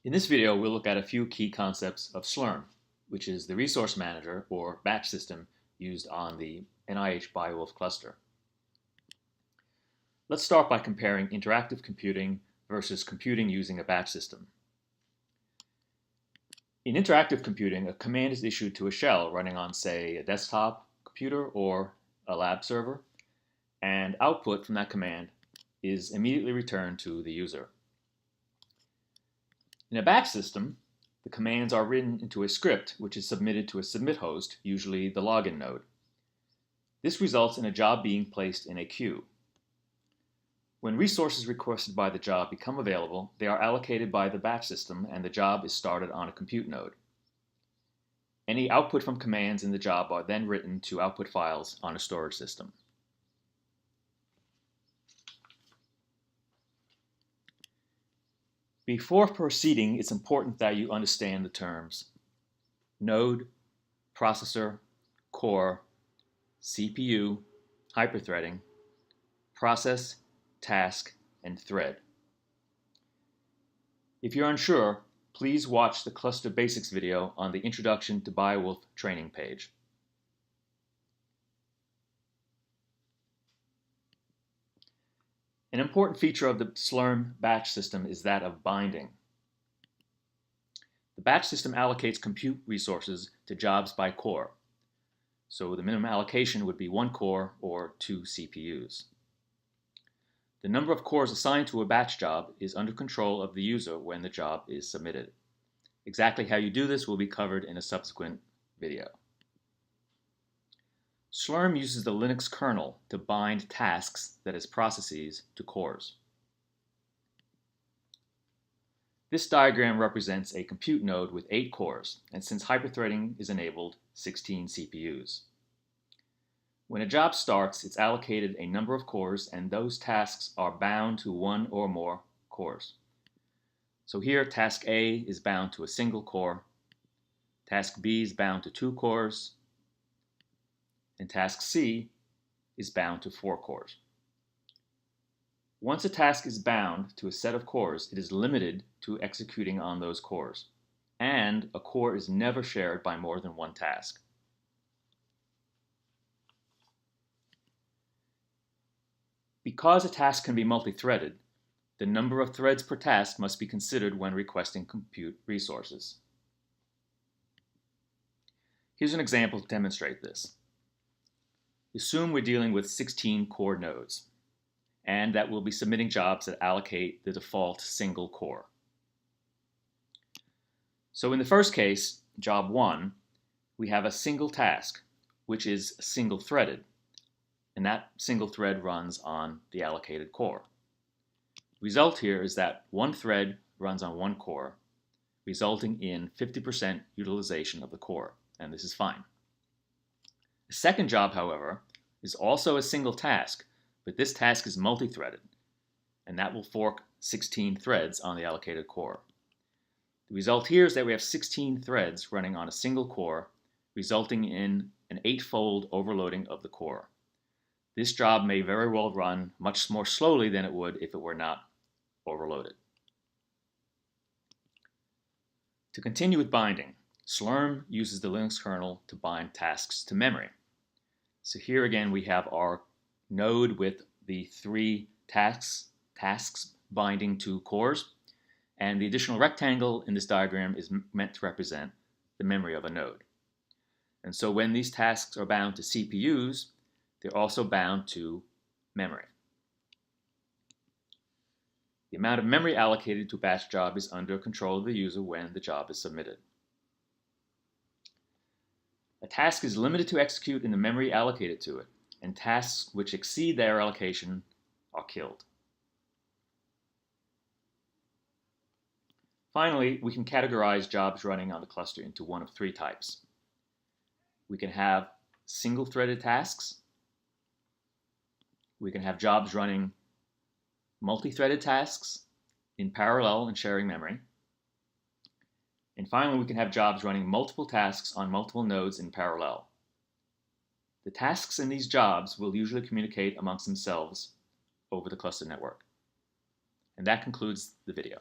In this video, we'll look at a few key concepts of Slurm, which is the resource manager or batch system used on the NIH Beowulf cluster. Let's start by comparing interactive computing versus computing using a batch system. In interactive computing, a command is issued to a shell running on, say, a desktop computer or a lab server, and output from that command is immediately returned to the user. In a batch system, the commands are written into a script which is submitted to a submit host, usually the login node. This results in a job being placed in a queue. When resources requested by the job become available, they are allocated by the batch system and the job is started on a compute node. Any output from commands in the job are then written to output files on a storage system. Before proceeding, it's important that you understand the terms node, processor, core, CPU, hyperthreading, process, task, and thread. If you're unsure, please watch the Cluster Basics video on the Introduction to Beowulf training page. An important feature of the Slurm batch system is that of binding. The batch system allocates compute resources to jobs by core. So the minimum allocation would be 1 core or 2 CPUs. The number of cores assigned to a batch job is under control of the user when the job is submitted. Exactly how you do this will be covered in a subsequent video. Slurm uses the Linux kernel to bind tasks, that is processes, to cores. This diagram represents a compute node with 8 cores, and since hyperthreading is enabled, 16 CPUs. When a job starts, it's allocated a number of cores, and those tasks are bound to 1 or more cores. So here, task A is bound to a single core, task B is bound to 2 cores, and task C is bound to 4 cores. Once a task is bound to a set of cores, it is limited to executing on those cores, and a core is never shared by more than one task. Because a task can be multi-threaded, the number of threads per task must be considered when requesting compute resources. Here's an example to demonstrate this. Assume we're dealing with 16 core nodes, and that we'll be submitting jobs that allocate the default single core. So in the first case, job 1, we have a single task, which is single-threaded, and that single thread runs on the allocated core. The result here is that one thread runs on one core, resulting in 50% utilization of the core, and this is fine. The second job, however, is also a single task, but this task is multi-threaded, and that will fork 16 threads on the allocated core. The result here is that we have 16 threads running on a single core, resulting in an 8-fold overloading of the core. This job may very well run much more slowly than it would if it were not overloaded. To continue with binding, Slurm uses the Linux kernel to bind tasks to memory. So here again we have our node with the 3 tasks binding to cores, and the additional rectangle in this diagram is meant to represent the memory of a node. And so when these tasks are bound to CPUs, they're also bound to memory. The amount of memory allocated to a batch job is under control of the user when the job is submitted. A task is limited to execute in the memory allocated to it, and tasks which exceed their allocation are killed. Finally, we can categorize jobs running on the cluster into one of 3 types. We can have single-threaded tasks. We can have jobs running multi-threaded tasks in parallel and sharing memory. And finally, we can have jobs running multiple tasks on multiple nodes in parallel. The tasks in these jobs will usually communicate amongst themselves over the cluster network. And that concludes the video.